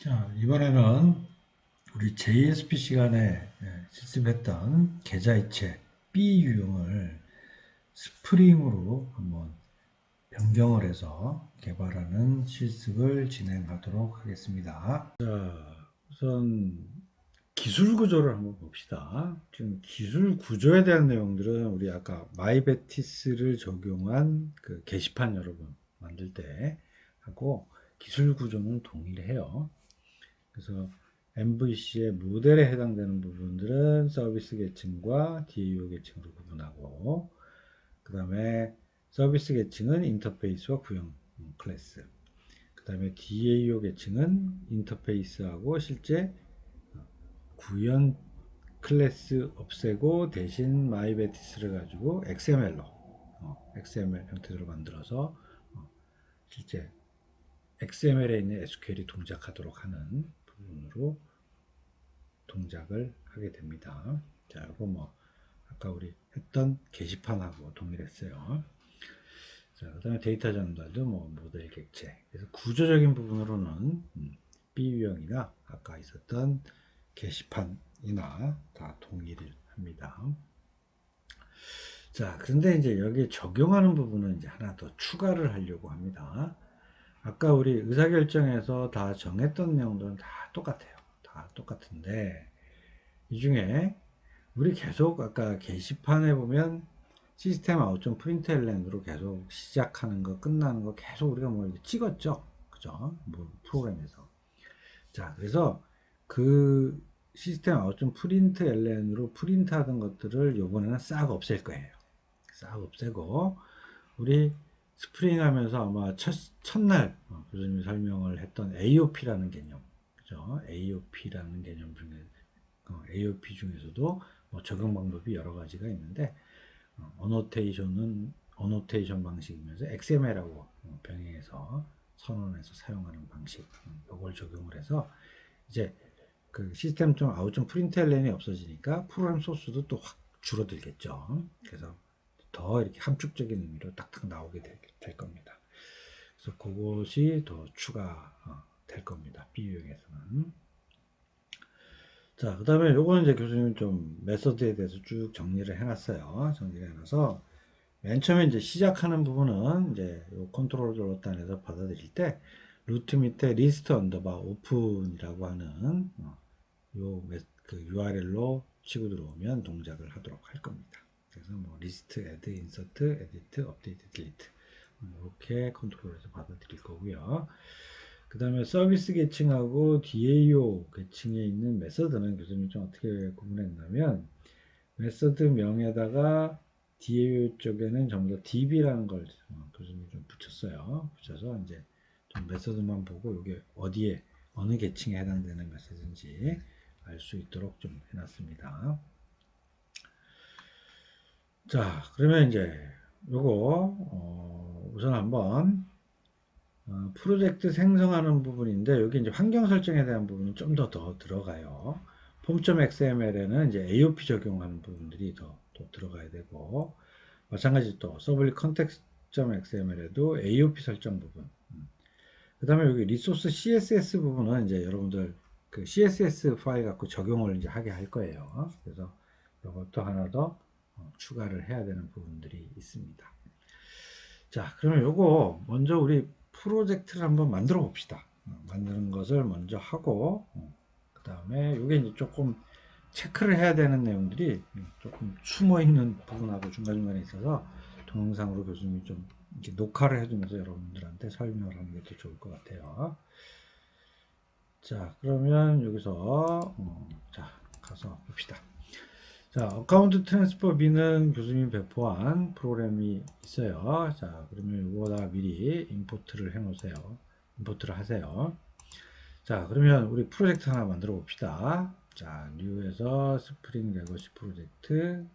자, 이번에는 우리 JSP 시간에 실습했던 계좌이체 B 유형을 스프링으로 한번 변경을 해서 개발하는 실습을 진행하도록 하겠습니다. 자, 우선 기술 구조를 한번 봅시다. 지금 기술 구조에 대한 내용들은 우리 아까 마이베티스를 적용한 그 게시판 여러분 만들 때 하고 기술 구조는 동일해요. 그래서 MVC의 모델에 해당되는 부분들은 서비스 계층과 DAO 계층으로 구분하고, 그 다음에 서비스 계층은 인터페이스와 구형 클래스, 그 다음에 DAO 계층은 인터페이스하고 실제 구현 클래스 없애고 대신 마이베티스를 가지고 XML로 XML 형태로 만들어서 실제 XML에 있는 SQL이 동작하도록 하는 부분으로 동작을 하게 됩니다. 자, 이거 뭐 아까 우리 했던 게시판하고 동일했어요. 자, 그다음에 데이터 전달도 뭐 모델 객체. 그래서 구조적인 부분으로는 B 유형이나 아까 있었던 게시판이나 다 동일합니다. 자, 그런데 이제 여기 적용하는 부분은 이제 하나 더 추가를 하려고 합니다. 아까 우리 의사결정에서 다 정했던 내용들은 다 똑같아요. 다 똑같은데 이 중에 우리 계속 아까 게시판에 보면 시스템 아웃점 프린트LN으로 계속 시작하는 거 끝나는 거 계속 우리가 뭐 이렇게 찍었죠. 그죠? 뭐 프로그램에서. 자, 그래서 그 시스템 아웃점 프린트LN으로 프린트하던 것들을 요번에는 싹 없앨 거예요. 싹 없애고 우리 스프링 하면서 아마 첫날 교수님이 설명을 했던 AOP라는 개념, 그죠? AOP라는 개념 중에 AOP 중에서도 뭐 적용 방법이 여러 가지가 있는데 어노테이션 방식이면서 XML하고 병행해서 선언해서 사용하는 방식, 이걸 적용을 해서 이제 그 시스템 좀 아웃 좀 프린트LN이 없어지니까 프로그램 소스도 또 확 줄어들겠죠. 그래서 더 이렇게 함축적인 의미로 딱딱 나오게 될 겁니다. 그래서 그것이 더 추가 될 겁니다. B 유형에서는. 자, 그 다음에 요거는 이제 교수님 좀 메서드에 대해서 쭉 정리를 해놨어요. 정리를 해놔서 맨 처음에 이제 시작하는 부분은 이제 요 컨트롤 절단에서 받아들일 때 루트 밑에 리스트 언더바 오픈이라고 하는 그 URL로 치고 들어오면 동작을 하도록 할 겁니다. 그래서 뭐 리스트, 애드, 인서트, 에디트, 업데이트, 딜리트 이렇게 컨트롤해서 받아들일 거고요. 그 다음에 서비스 계층하고 DAO 계층에 있는 메서드는 교수님이 좀 어떻게 구분했냐면 메서드 명에다가 DAO 쪽에는 전부 다 DB라는 걸 교수님이 좀 붙였어요. 붙여서 이제 좀 메서드만 보고 이게 어디에 어느 계층에 해당되는 메서드인지 알 수 있도록 좀 해놨습니다. 자, 그러면 이제 요거 우선 한번 프로젝트 생성하는 부분인데 여기 이제 환경 설정에 대한 부분은 좀 더 들어가요. 폼.xml에는 이제 AOP 적용하는 부분들이 더 들어가야 되고 마찬가지 또 서블릿 컨텍스트.xml에도 AOP 설정 부분. 그 다음에 여기 리소스 CSS 부분은 이제 여러분들 그 CSS 파일 갖고 적용을 이제 하게 할 거예요. 그래서 이것도 하나 더 추가를 해야 되는 부분들이 있습니다. 자, 그러면 요거 먼저 우리 프로젝트를 한번 만들어 봅시다. 만드는 것을 먼저 하고 그 다음에 요게 이제 조금 체크를 해야 되는 내용들이 조금 숨어 있는 부분하고 중간중간에 있어서 동영상으로 교수님이 좀 이렇게 녹화를 해주면서 여러분들한테 설명을 하는 게 더 좋을 것 같아요. 자, 그러면 여기서 자 가서 봅시다. 자, 어카운트 트랜스퍼 B는 교수님이 배포한 프로그램이 있어요. 자, 그러면 이거 다 미리 임포트를 해 놓으세요. 임포트를 하세요. 자, 그러면 우리 프로젝트 하나 만들어 봅시다. 자, 뉴에서 스프링 레거시 프로젝트.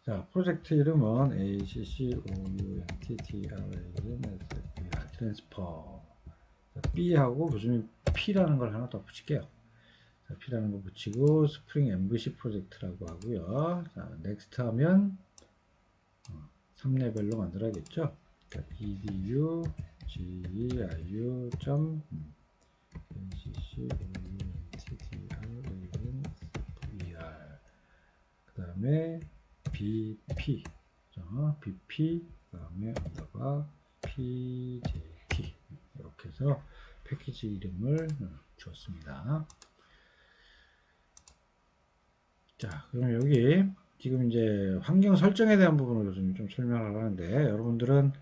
자, 프로젝트 이름은 ACCOUNTTRANSFR 트랜스퍼. B하고 교수님 P라는 걸 하나 더 붙일게요. 자, P라는 거 붙이고 스프링 MVC 프로젝트라고 하고요. 자, 넥스트 하면 3레벨로 만들어야겠죠. edu, geu, 그 다음에 BP BP 그 다음에 언더바 PJT 이렇게 해서 패키지 이름을 주었습니다. 자, 그럼 여기 지금 이제 환경 설정에 대한 부분을 좀 설명을 하는데, 여러분들은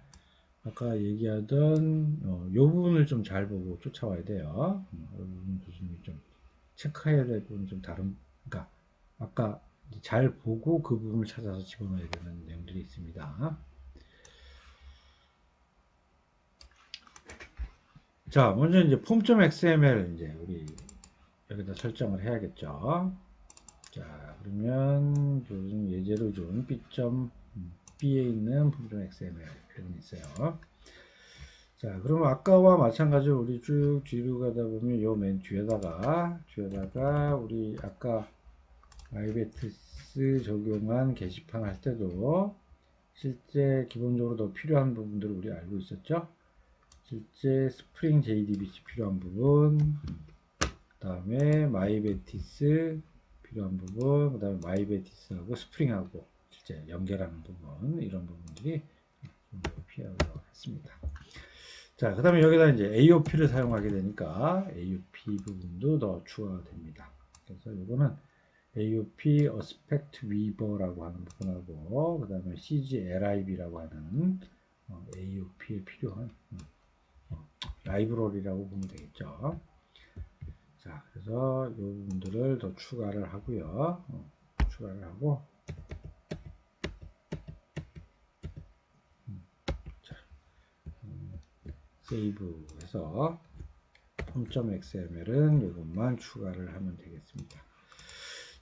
아까 얘기하던 요 부분을 좀 잘 보고 쫓아와야 돼요. 여러분 교수님이 좀 체크해야 될 부분 좀 다른, 그러니까 아까 잘 보고 그 부분을 찾아서 집어넣어야 되는 내용들이 있습니다. 자, 먼저 이제 폼.xml 이제 우리 여기다 설정을 해야겠죠. 자, 그러면 요즘 예제로 준 B.B에 있는 폼.xml 이런 게 있어요. 자, 그럼 아까와 마찬가지로 우리 쭉 뒤로 가다 보면 요 맨 뒤에다가 우리 아까 마이베티스 적용한 게시판 할 때도 실제 기본적으로 더 필요한 부분들을 우리 알고 있었죠. 실제 스프링 JDBC 필요한 부분, 그 다음에 마이베티스 필요한 부분, 그 다음에 마이베티스하고 스프링하고 실제 연결하는 부분, 이런 부분들이 필요하다고 했습니다. 자, 그 다음에 여기다 이제 AOP를 사용하게 되니까 AOP 부분도 더 추가됩니다. 그래서 이거는 AOP Aspect Weaver라고 하는 부분하고, 그 다음에 CGLIB라고 하는 AOP에 필요한 라이브러리라고 보면 되겠죠. 자, 그래서 이 부분들을 더 추가를 하고요. 추가를 하고, 세이브해서 폼.xml은 이것만 추가를 하면 되겠습니다.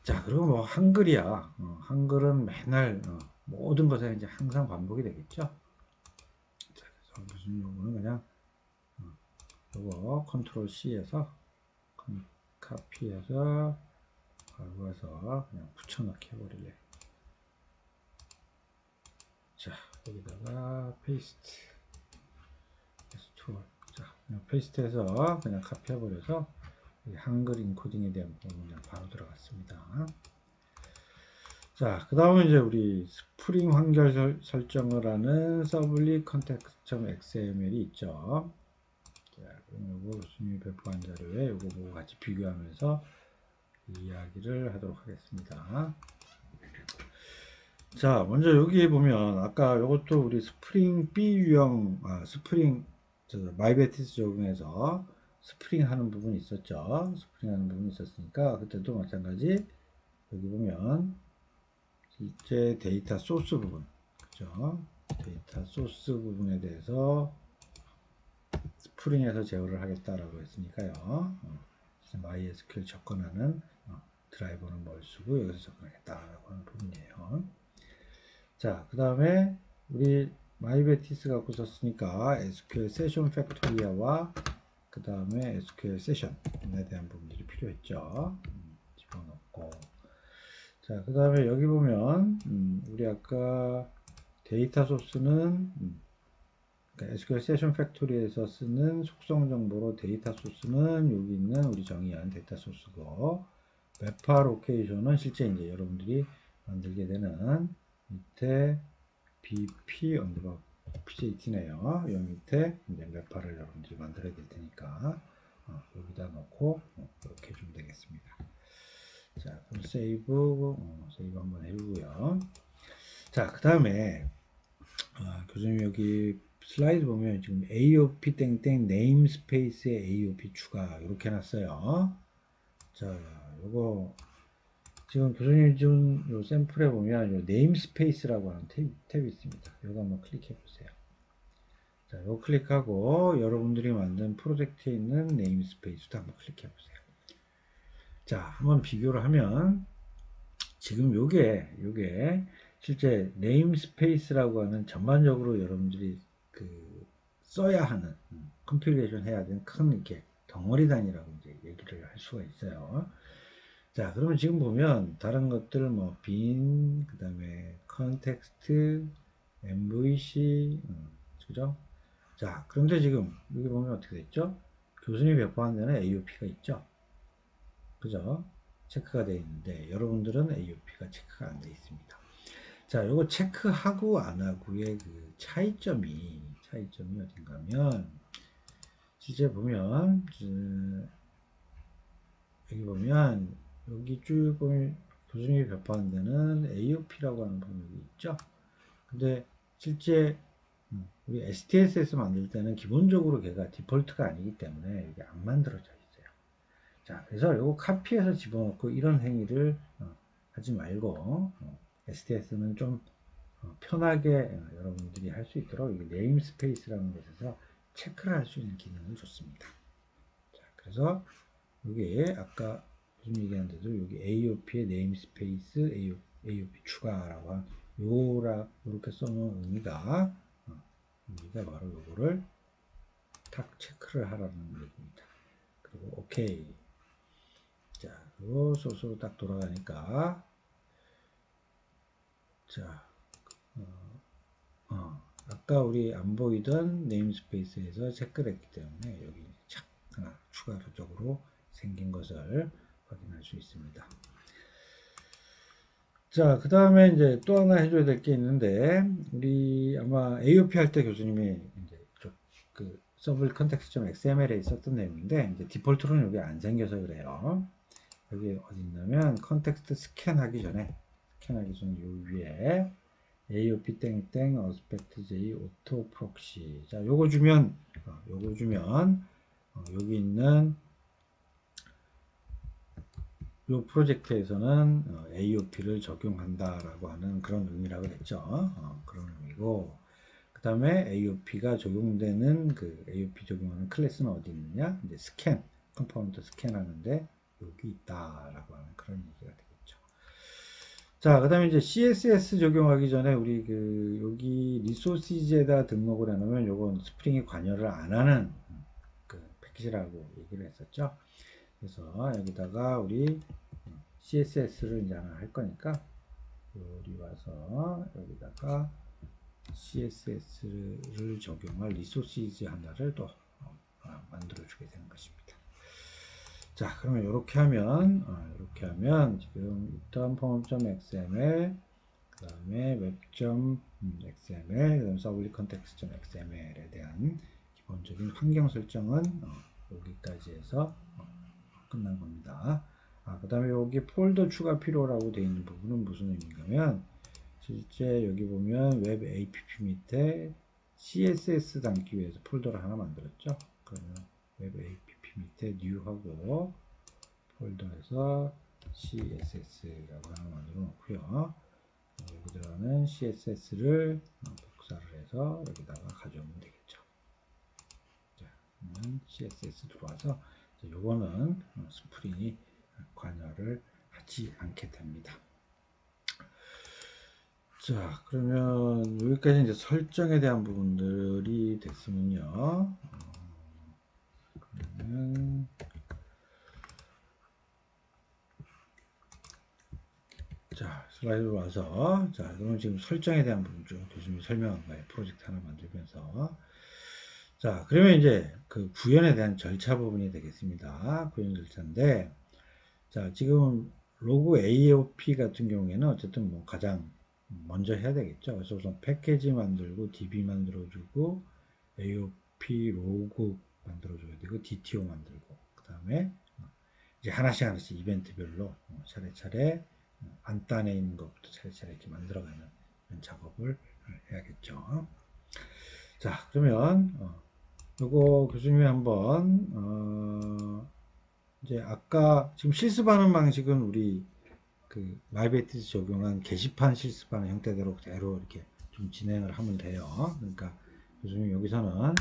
자, 그리고 뭐 한글이야. 한글은 맨날 모든 것에 이제 항상 반복이 되겠죠. 자, 그래서 무슨 요거는 그냥 요거 컨트롤 C에서 카피해서 가고 와서 그냥 붙여넣기 해버릴래. 자, 여기다가 페이스트. 자, 그냥 페이스트해서 그냥 카피해버려서 한글 인코딩에 대한 부분 그냥 바로 들어갔습니다. 자, 그 다음에 이제 우리 스프링 환경 설정을 하는 서블리 컨텍스트.xml이 있죠. 자, 그럼 요거 교수님이 배포한 자료에 요거 보고 같이 비교하면서 이야기를 하도록 하겠습니다. 자, 먼저 여기 보면 아까 이것도 우리 스프링 B 유형 스프링 마이베티스 적용해서 스프링 하는 부분이 있었죠. 스프링 하는 부분이 있었으니까 그때도 마찬가지 여기 보면 실제 데이터 소스 부분, 그죠? 데이터 소스 부분에 대해서 스프링에서 제어를 하겠다라고 했으니까요. MySQL 접근하는 드라이버는 뭘 쓰고 여기서 접근하겠다라고 하는 부분이에요. 자, 그 다음에 우리 마이베티스 갖고 썼으니까 SQL 세션 팩토리아와 그 다음에 SQL 세션에 대한 부분들이 필요했죠. 집어넣고. 자, 그 다음에 여기 보면 우리 아까 데이터 소스는 그러니까 SQL 세션 팩토리에서 쓰는 속성 정보로 데이터 소스는 여기 있는 우리 정의한 데이터 소스고, 매파 로케이션은 실제 이제 여러분들이 만들게 되는 밑에 BP 언더바 PJT네요. 이 밑에 이제 매파를 여러분들이 만들어야 될 테니까 여기다 넣고 이렇게 해주면 되겠습니다. 자, 그럼 세이브 한번 해주고요. 자, 그 다음에 교수님 여기 슬라이드 보면 지금 AOP 땡땡 네임스페이스에 AOP 추가 이렇게 해놨어요. 자, 요거 지금 교수님 준 요 샘플에 보면 요 네임스페이스라고 하는 탭이 있습니다. 요거 한번 클릭해 보세요. 자, 요거 클릭하고 여러분들이 만든 프로젝트에 있는 네임스페이스도 한번 클릭해 보세요. 자, 한번 비교를 하면 지금 요게 실제 네임스페이스라고 하는 전반적으로 여러분들이 써야 하는 컴필레이션 해야 되는 큰 이렇게 덩어리 단위라고 이제 얘기를 할 수가 있어요. 자, 그러면 지금 보면 다른 것들 뭐 빈, 그 다음에 컨텍스트, MVC, 그죠? 자, 그런데 지금 여기 보면 어떻게 됐죠? 교수님이 배포한 데는 AOP가 있죠. 그죠? 체크가 되어 있는데 여러분들은 AOP가 체크가 안 되어 있습니다. 자, 요거 체크하고 안 하고의 그 차이점이 어딘가면 실제 보면 여기 보면 여기 쭉 보면 교수님이 배포한 데는 AOP라고 하는 부분이 있죠. 근데 실제 우리 STS에서 만들 때는 기본적으로 걔가 디폴트가 아니기 때문에 이게 안 만들어져 있어요. 자, 그래서 요거 카피해서 집어넣고 이런 행위를 하지 말고 STS는 좀 편하게 여러분들이 할 수 있도록 이게 네임스페이스라는 곳에서 체크를 할 수 있는 기능을 줬습니다. 자, 그래서 여기에 아까 무슨 얘기한 데도 여기 AOP의 네임스페이스 AOP 추가라고 한 요렇게 써놓은 의미가 바로 요거를 탁 체크를 하라는 얘기입니다. 그리고 오케이. 자, 그리고 소스로 딱 돌아가니까 자, 아까 우리 안 보이던 네임스페이스에서 체크를 했기 때문에 여기 착 하나 추가적으로 생긴 것을 확인할 수 있습니다. 자, 그 다음에 이제 또 하나 해줘야 될 게 있는데, 우리 아마 AOP 할 때 교수님이 이제 그 서블 컨텍스트.xml에 있었던 내용인데, 이제 디폴트로는 여기 안 생겨서 그래요. 여기 어디 있냐면, 컨텍스트 스캔하기 전에 요 위에 AOP 땡땡 어스펙트 J 오토 프록시. 자, 요거 주면 여기 있는 이 프로젝트에서는 AOP를 적용한다라고 하는 그런 의미라고 했죠. 그런 의미고, 그 다음에 AOP가 적용되는 그 AOP 적용하는 클래스는 어디 있느냐? 이제 스캔, 컴포넌트 스캔하는데 여기 있다라고 하는 그런 얘기가 되겠죠. 자, 그 다음에 이제 CSS 적용하기 전에 우리 여기 리소시즈에다 등록을 해놓으면 요건 스프링이 관여를 안 하는 그 패키지라고 얘기를 했었죠. 그래서 여기다가 우리 CSS를 이제 하나 할 거니까 여기 와서 여기다가 CSS를 적용할 리소시즈 하나를 또 만들어 주게 되는 것입니다. 자, 그러면 이렇게 하면 지금 일단 form.xml 그 다음에 web.xml 그 다음에 서블리 컨텍스트.xml에 대한 기본적인 환경 설정은 여기까지 해서 끝난 겁니다. 그 다음에 여기 폴더 추가 필요라고 되어 있는 부분은 무슨 의미인가면 실제 여기 보면 웹 app 밑에 CSS 담기 위해서 폴더를 하나 만들었죠. 그러면 웹 app 밑에 new하고 폴더에서 CSS라고 하나 만들어 놓고요. 여기 들어가는 CSS를 복사를 해서 여기다가 가져오면 되겠죠. 자, 그러면 CSS 들어와서 요거는 스프링이 관여를 하지 않게 됩니다. 자, 그러면 여기까지 이제 설정에 대한 부분들이 됐으면요. 그러면 자, 슬라이드로 와서 자, 그럼 지금 설정에 대한 부분 좀 교수님이 설명한 거예요. 프로젝트 하나 만들면서. 자, 그러면 이제 그 구현에 대한 절차 부분이 되겠습니다. 구현 절차인데, 자, 지금 로그 AOP 같은 경우에는 어쨌든 뭐 가장 먼저 해야 되겠죠. 그래서 우선 패키지 만들고, DB 만들어주고, AOP 로그 만들어줘야 되고, DTO 만들고, 그 다음에 이제 하나씩 이벤트별로 차례차례 안단에 있는 것부터 차례차례 이렇게 만들어가는 작업을 해야겠죠. 자, 그러면 요거 교수님이 한번 이제 아까 지금 실습하는 방식은 우리 그 마이베이트에서 적용한 게시판 실습하는 형태대로 그대로 이렇게 좀 진행을 하면 돼요. 그러니까 교수님 여기서는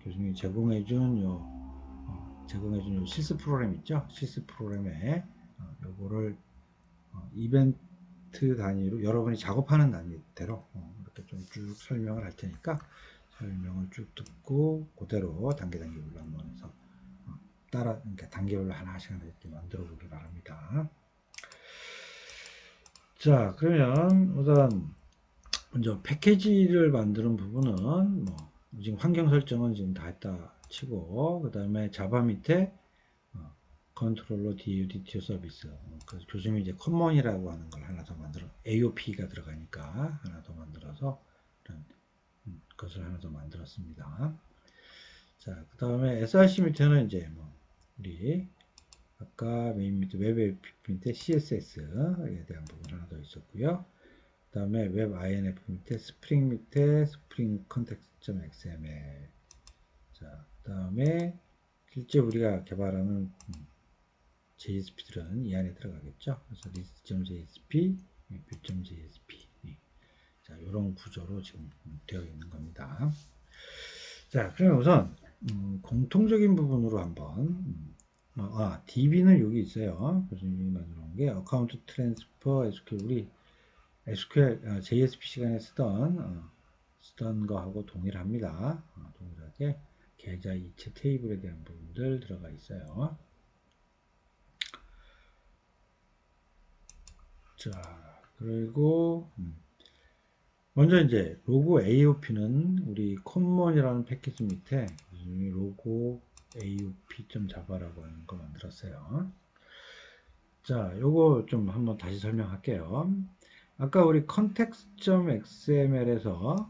교수님이 제공해준 요 실습 프로그램 있죠? 실습 프로그램에 요거를 이벤트 단위로 여러분이 작업하는 단위대로 이렇게 좀 쭉 설명을 할 테니까 설명을 쭉 듣고 그대로 단계 올라가면서 따라 그러니까 단계별로 하나씩 이렇게 만들어 보기 바랍니다. 자, 그러면 우선 먼저 패키지를 만드는 부분은 뭐 지금 환경 설정은 지금 다 했다 치고, 그 다음에 자바 밑에 컨트롤러 DUDTO 서비스. 그래서 교수님이 이제 커먼이라고 하는 걸 하나 더 만들어, AOP가 들어가니까 하나 더 만들어서 이런 것을 하나 더 만들었습니다. 자, 그 다음에 SRC 밑에는 이제 뭐 우리 아까 메인 밑에 웹 APP 밑에 CSS에 대한 부분 하나 더 있었고요. 그 다음에 웹 INF 밑에 스프링 밑에 스프링 컨텍스트.xml. 자, 그 다음에 실제 우리가 개발하는 JSP들은 이 안에 들어가겠죠. 그래서 list.jsp, view.jsp. 자, 이런 구조로 지금 되어 있는 겁니다. 자, 그러면 우선 공통적인 부분으로 한번 DB는 여기 있어요. 교수님이 만들어놓은 게 어카운트 트랜스퍼 SQL, 우리 SQL JSP 시간에 쓰던 거하고 동일합니다. 동일하게 계좌 이체 테이블에 대한 부분들 들어가 있어요. 자, 그리고 먼저 이제 로고 AOP는 우리 콘몬이라는 패키지 밑에 로고 AOP.java라고 하는 거 만들었어요. 자, 요거 좀 한번 다시 설명할게요. 아까 우리 context.xml에서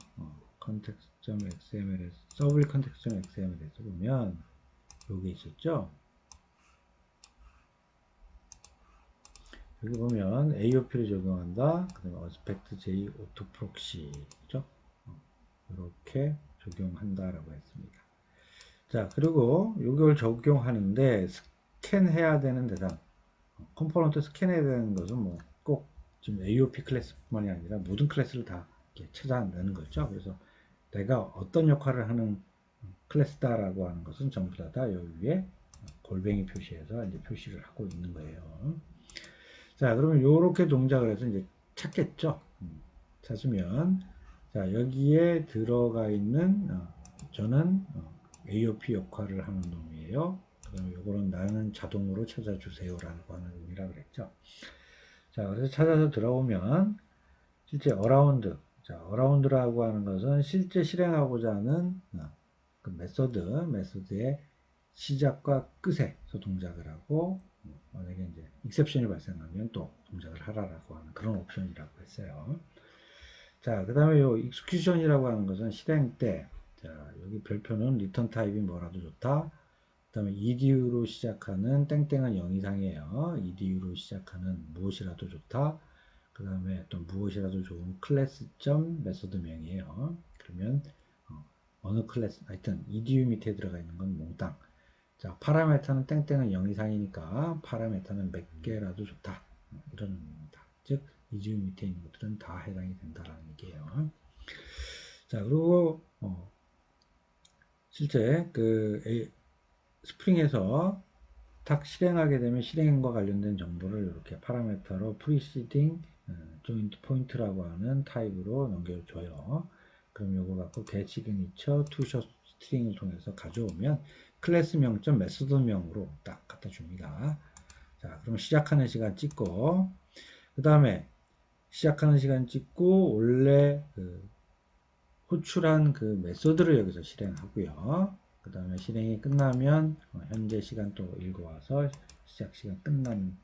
context.xml에서 서블 context.xml에서 보면 여기 있었죠. 여기 보면 AOP를 적용한다. 그 다음에 Aspect J Auto Proxy죠. 이렇게 적용한다라고 했습니다. 자, 그리고 이걸 적용하는데 스캔해야 되는 대상, 컴포넌트 스캔해야 되는 것은 뭐 꼭 지금 AOP 클래스뿐만이 아니라 모든 클래스를 다 이렇게 찾아내는 거죠. 그래서 내가 어떤 역할을 하는 클래스다라고 하는 것은 전부 다 여기 위에 골뱅이 표시해서 이제 표시를 하고 있는 거예요. 자, 그러면 이렇게 동작을 해서 이제 찾겠죠. 찾으면 자, 여기에 들어가 있는 저는 AOP 역할을 하는 놈이에요. 그다음에 요거는 나는 자동으로 찾아주세요라고 하는 의미라 그랬죠. 자, 그래서 찾아서 들어오면 실제 어라운드, 어라운드라고 하는 것은 실제 실행하고자 하는 그 메소드의 시작과 끝에서 동작을 하고 만약에 이제 익셉션이 발생하면 또 동작을 하라라고 하는 그런 옵션이라고 했어요. 자, 그 다음에 요 execution이라고 하는 것은 실행 때, 자, 여기 별표는 return 타입이 뭐라도 좋다. 그 다음에 edu로 시작하는 땡땡은 0 이상이에요. edu로 시작하는 무엇이라도 좋다. 그 다음에 또 무엇이라도 좋은 클래스점 메소드명이에요. 그러면 어느 클래스, 하여튼 edu 밑에 들어가 있는 건 몽땅. 자, 파라메타는 땡땡은 0 이상이니까 파라메타는 몇 개라도 좋다. 이런 의미입니다. 즉, edu 밑에 있는 것들은 다 해당이 된다라는 얘기예요. 자, 그리고 실제 그 스프링에서 딱 실행하게 되면 실행과 관련된 정보를 이렇게 파라메터로 preceding joint point라고 하는 타입으로 넘겨줘요. 그럼 요거 갖고 get signature to show string을 통해서 가져오면 클래스 명점 메소드명으로 딱 갖다 줍니다. 자, 그럼 시작하는 시간 찍고 그 다음에 시작하는 시간 찍고 원래 호출한 그 메소드를 여기서 실행하고요. 그 다음에 실행이 끝나면 현재 시간 또 읽어와서 시작 시간 끝나는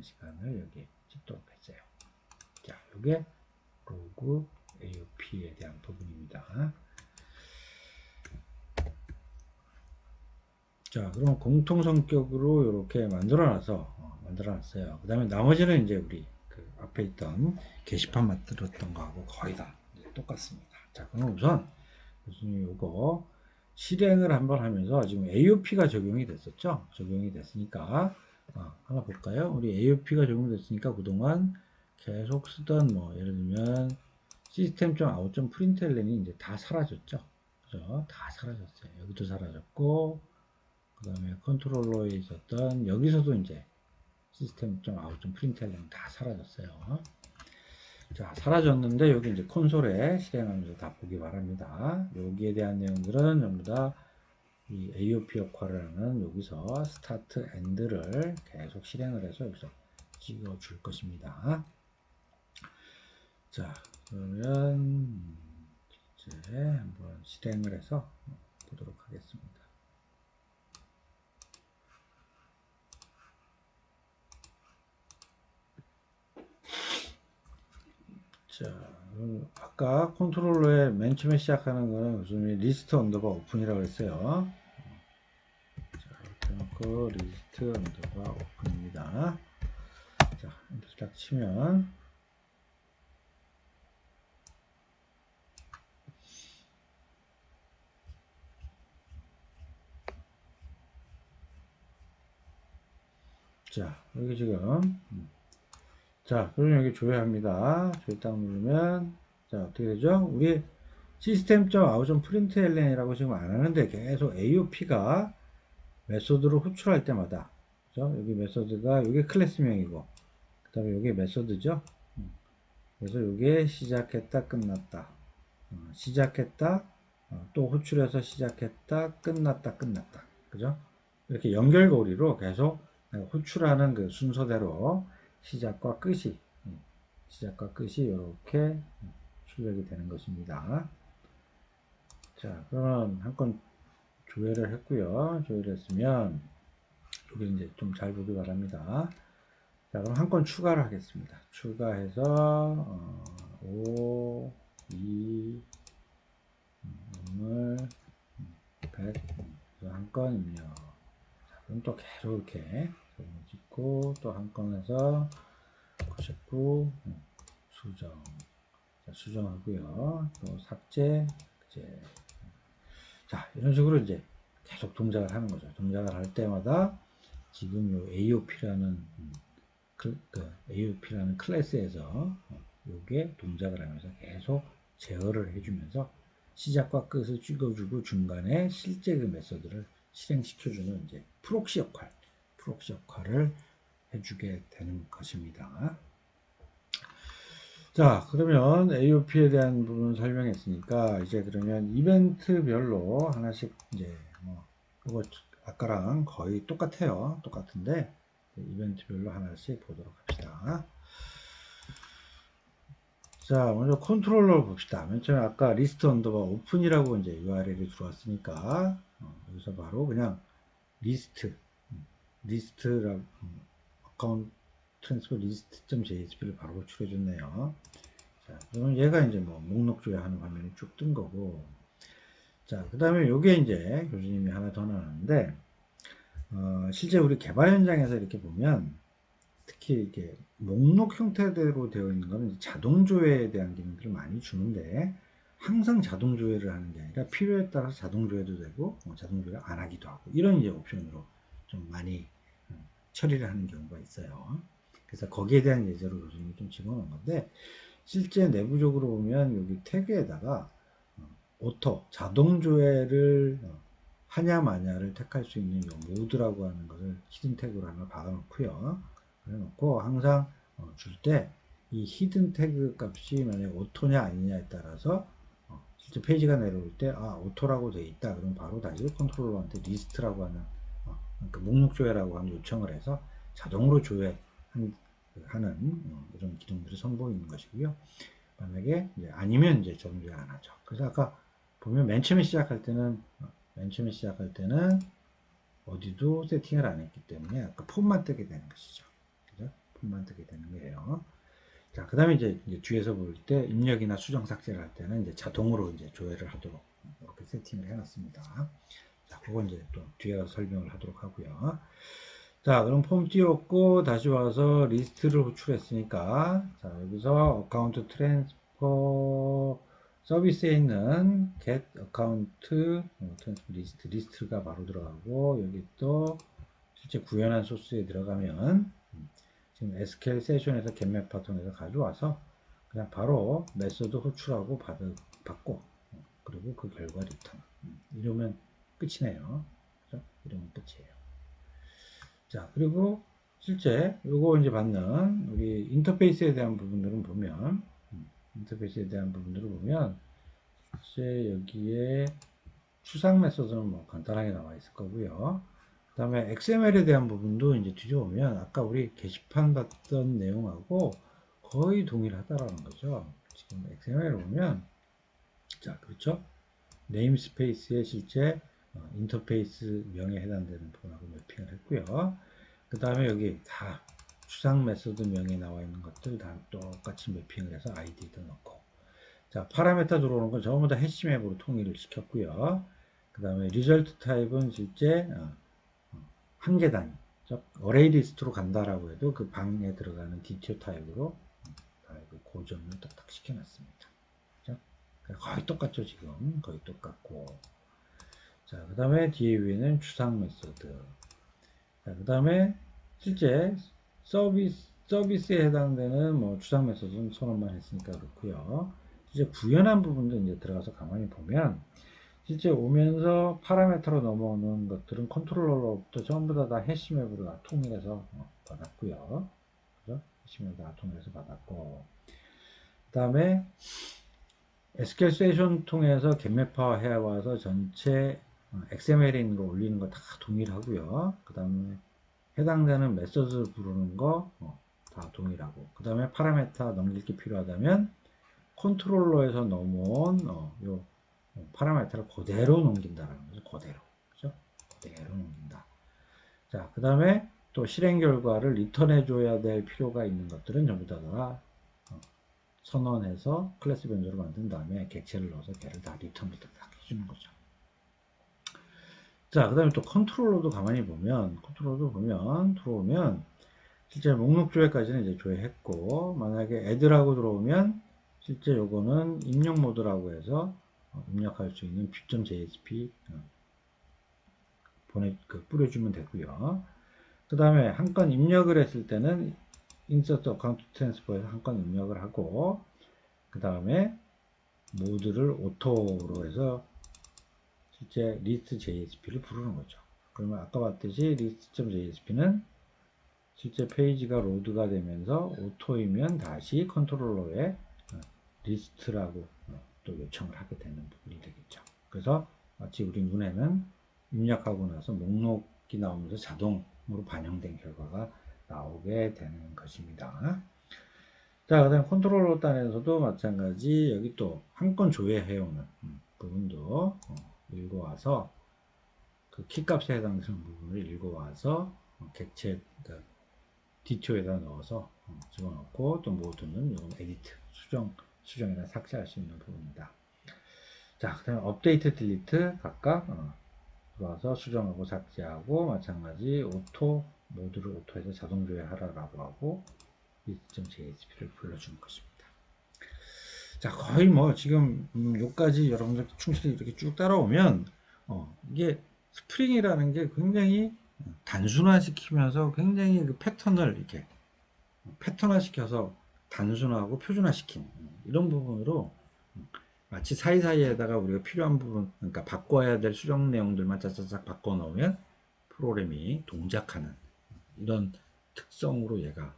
시간을 여기 찍도록 했어요. 자, 이게 로그 AOP에 대한 부분입니다. 자, 그럼 공통 성격으로 이렇게 만들어놨어요. 그 다음에 나머지는 이제 우리 그 앞에 있던 게시판 만들었던 거하고 거의 다 똑같습니다. 자, 그럼 우선 교수님 요거 실행을 한번 하면서 지금 AOP가 적용이 됐었죠? 적용이 됐으니까 하나 볼까요? 우리 AOP가 적용됐으니까 그동안 계속 쓰던 뭐 예를 들면 system.out.println이 이제 다 사라졌죠? 그죠? 다 사라졌어요. 여기도 사라졌고 그 다음에 컨트롤러에 있었던 여기서도 이제 system.out.println 다 사라졌어요. 자, 사라졌는데 여기 이제 콘솔에 실행하면서 다 보기 바랍니다. 여기에 대한 내용들은 전부 다 이 AOP 역할을 하는 여기서 스타트 엔드를 계속 실행을 해서 여기서 찍어 줄 것입니다. 자, 그러면 이제 한번 실행을 해서 보도록 하겠습니다. 자, 아까 컨트롤러의 맨 처음에 시작하는 거는 요즘에 리스트 언더바 오픈이라고 했어요. 자, 이렇게 놓고 리스트 언더바 오픈입니다. 자, 엔터 딱 치면 자, 여기 지금 자, 그러면 여기 조회합니다. 조회 딱 누르면 자, 어떻게 되죠? 우리 system.out.println이라고 지금 안 하는데 계속 AOP가 메소드로 호출할 때마다 그죠? 여기 메소드가 여기 클래스명이고 그 다음에 여기 메소드죠. 그래서 이게 시작했다 끝났다 시작했다 또 호출해서 시작했다 끝났다 끝났다 그죠? 이렇게 연결고리로 계속 호출하는 그 순서대로 시작과 끝이 시작과 끝이 이렇게 출력이 되는 것입니다. 자, 그러면 한 건 조회를 했고요. 조회를 했으면 여기 이제 좀 잘 보기 바랍니다. 자, 그럼 한 건 추가를 하겠습니다. 추가해서 5, 2, 0을 100, 한 건 입력. 자, 그럼 또 계속 이렇게 찍고 또 한 건에서 99 수정. 자, 수정하고요. 또 삭제, 이제 자, 이런 식으로 이제 계속 동작을 하는 거죠. 동작을 할 때마다 지금 요 AOP라는 AOP라는 클래스에서 요게 동작을 하면서 계속 제어를 해주면서 시작과 끝을 찍어주고 중간에 실제 그 메서드를 실행시켜주는 이제 프록시 역할을 해주게 되는 것입니다. 자, 그러면 AOP에 대한 부분 설명했으니까 이제 그러면 이벤트별로 하나씩 이제 뭐 이거 아까랑 거의 똑같아요. 똑같은데 이벤트별로 하나씩 보도록 합시다. 자, 먼저 컨트롤러 봅시다. 맨 처음에 아까 리스트 언더바 오픈이라고 이제 URL이 들어왔으니까 여기서 바로 그냥 리스트라 어카운트 트랜스퍼 리스트.jsp를 바로 호출해 줬네요. 자, 그러면 얘가 이제 뭐 목록 조회하는 화면이 쭉 뜬 거고. 자, 그 다음에 요게 이제 교수님이 하나 더 나왔는데, 실제 우리 개발 현장에서 이렇게 보면, 특히 이게 목록 형태대로 되어 있는 거는 자동 조회에 대한 기능들을 많이 주는데, 항상 자동 조회를 하는 게 아니라 필요에 따라서 자동 조회도 되고, 자동 조회를 안 하기도 하고, 이런 이제 옵션으로 좀 많이 처리를 하는 경우가 있어요. 그래서 거기에 대한 예제로 교수님이 좀 집어넣은 건데, 실제 내부적으로 보면 여기 태그에다가 오토 자동 조회를 하냐 마냐를 택할 수 있는 이 모드라고 하는 것을 히든 태그로 하나 박아놓고요. 그래놓고 항상 줄 때 이 히든 태그 값이 만약 오토냐 아니냐에 따라서 실제 페이지가 내려올 때 오토라고 되어 있다. 그럼 바로 다시 컨트롤러한테 리스트라고 하는 그러니까 목록 조회라고 하는 요청을 해서 자동으로 조회하는 이런 기능들을 선보이는 것이고요. 만약에 이제 아니면 이제 정지 안 하죠. 그래서 아까 보면 맨 처음에 시작할 때는 어디도 세팅을 안 했기 때문에 아까 폰만 뜨게 되는 것이죠. 그죠? 폰만 뜨게 되는 거예요. 자, 그 다음에 이제 뒤에서 볼 때 입력이나 수정 삭제를 할 때는 이제 자동으로 이제 조회를 하도록 이렇게 세팅을 해놨습니다. 자, 그건 이제 또 뒤에 가서 설명을 하도록 하고요. 자, 그럼 폼 띄웠고 다시 와서 리스트를 호출했으니까 자, 여기서 어카운트 트랜스퍼 서비스에 있는 get account 리스트가 바로 들어가고 여기 또 실제 구현한 소스에 들어가면 지금 SQL 세션에서 getMap 통해서 가져와서 그냥 바로 메소드 호출하고 받고 그리고 그 결과 리턴 이러면 끝이네요. 그죠? 이러면 끝이에요. 자, 그리고 실제 요거 이제 받는 우리 인터페이스에 대한 부분들은 보면 실제 여기에 추상 메소드는 뭐 간단하게 나와 있을 거고요. 그 다음에 XML에 대한 부분도 이제 뒤져보면 아까 우리 게시판 봤던 내용하고 거의 동일하다라는 거죠. 지금 XML을 보면 자, 그렇죠? 네임스페이스에 실제 인터페이스 명에 해당되는 부분하고 매핑을 했고요. 그 다음에 여기 다 주상 메소드 명에 나와 있는 것들 다 똑같이 매핑을 해서 아이디도 넣고. 자, 파라메타 들어오는 건 전부 다 해시맵으로 통일을 시켰고요. 그 다음에 리절트 타입은 실제 한 계단, 즉 어레이 리스트로 간다라고 해도 그 방에 들어가는 디티오 타입으로 고정을 딱딱 시켜놨습니다. 그죠? 거의 똑같죠, 지금. 거의 똑같고. 자, 그 다음에 뒤에 위에는 추상 메소드. 자, 그 다음에 실제 서비스에 해당되는 뭐 추상 메소드는 선언만 했으니까 그렇고요. 이제 구현한 부분도 이제 들어가서 가만히 보면 실제 오면서 파라메터로 넘어오는 것들은 컨트롤러로부터 전부 다 해시맵으로 다 통일해서 받았고요. 그죠? 해시맵으로 다 통일해서 받았고. 그 다음에 SQL 스테이션 통해서 겟매파 해와서 전체 XML에 있는 거 올리는 거 다 동일하고요. 그 다음에 해당되는 메소드 부르는 거 다 동일하고. 그 다음에 파라메타 넘길 게 필요하다면 컨트롤러에서 넘어온 요 파라메타를 그대로 넘긴다라는 거죠. 그대로. 그죠? 그대로 넘긴다. 자, 그 다음에 또 실행 결과를 리턴해 줘야 될 필요가 있는 것들은 전부 다 선언해서 클래스 변조를 만든 다음에 객체를 넣어서 걔를 다 리턴을 딱 해주는 거죠. 자, 그 다음에 또 컨트롤러도 가만히 보면, 컨트롤러도 보면, 들어오면, 실제 목록 조회까지는 이제 조회했고, 만약에 애드라고 들어오면, 실제 요거는 입력 모드라고 해서 입력할 수 있는 view.jsp 뿌려주면 되고요. 그 다음에 한 건 입력을 했을 때는 insert account transfer에서 한 건 입력을 하고, 그 다음에 모드를 오토로 해서 실제 list.jsp를 부르는 거죠. 그러면 아까 봤듯이 list.jsp는 실제 페이지가 로드가 되면서 오토이면 다시 컨트롤러에 리스트라고 또 요청을 하게 되는 부분이 되겠죠. 그래서 마치 우리 눈에는 입력하고 나서 목록이 나오면서 자동으로 반영된 결과가 나오게 되는 것입니다. 자, 그 다음에 컨트롤러 단에서도 마찬가지 여기 또 한 건 조회해오는 부분도 읽어와서 그 키값에 해당되는 부분을 읽어와서 객체 그러니까 DTO에다 넣어서 집어넣고 또 모드는 이건 에디트 수정에다 삭제할 수 있는 부분이다. 자, 그 다음에 업데이트 딜리트 각각 들어와서 수정하고 삭제하고 마찬가지 오토 모드를 오토해서 자동 조회하라라고 하고 list.jsp를 불러주는 것입니다. 자, 거의 뭐 지금 여기까지 여러분들 충실히 이렇게 쭉 따라오면 이게 스프링이라는 게 굉장히 단순화시키면서 굉장히 그 패턴을 이렇게 패턴화시켜서 단순화하고 표준화시킨 이런 부분으로 마치 사이사이에다가 우리가 필요한 부분 그러니까 바꿔야 될 수정 내용들만 짝짝짝 바꿔 놓으면 프로그램이 동작하는 이런 특성으로 얘가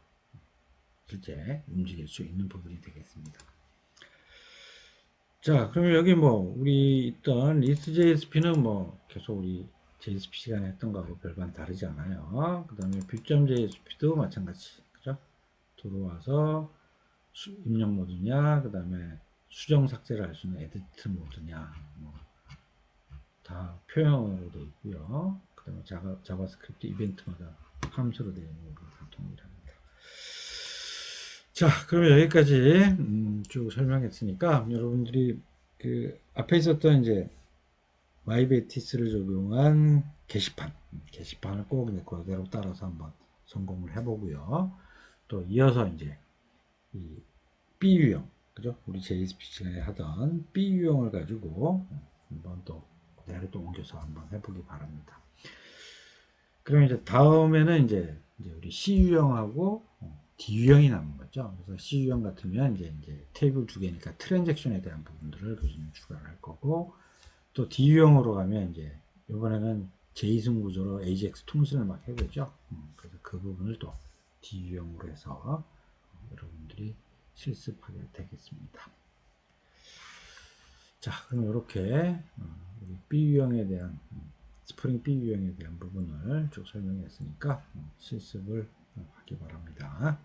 실제 움직일 수 있는 부분이 되겠습니다. 자, 그러면 여기 뭐 우리 있던 list.jsp는 뭐 계속 우리 JSP 시간에 했던 거하고 별반 다르지 않아요. 그 다음에 view.jsp도 마찬가지. 그죠? 들어와서 입력 모드냐, 그 다음에 수정 삭제를 할 수 있는 에디트 모드냐, 다 표현으로 되어 있고요. 그 다음에 자바스크립트 이벤트마다 함수로 되어 있는 거 다 동일합니다. 자, 그러면 여기까지 쭉 설명했으니까 여러분들이 그 앞에 있었던 이제 마이베티스를 적용한 게시판을 꼭 그대로 따라서 한번 성공을 해보고요. 또 이어서 이제 이 B 유형, 그죠? 우리 JSP 시간에 하던 B 유형을 가지고 한번 또 그대로 또 옮겨서 한번 해보기 바랍니다. 그러면 이제 다음에는 이제 우리 C 유형하고 D 유형이 남은 거죠. 그래서 C 유형 같으면 이제 테이블 두 개니까 트랜잭션에 대한 부분들을 교수님 추가를 할 거고, 또 D 유형으로 가면 이제 이번에는 제이슨 구조로 AJAX 통신을 막 해보죠. 그래서 그 부분을 또 D 유형으로 해서 여러분들이 실습하게 되겠습니다. 자, 그럼 이렇게 B 유형에 대한 스프링 B 유형에 대한 부분을 쭉 설명했으니까 실습을 하기 바랍니다.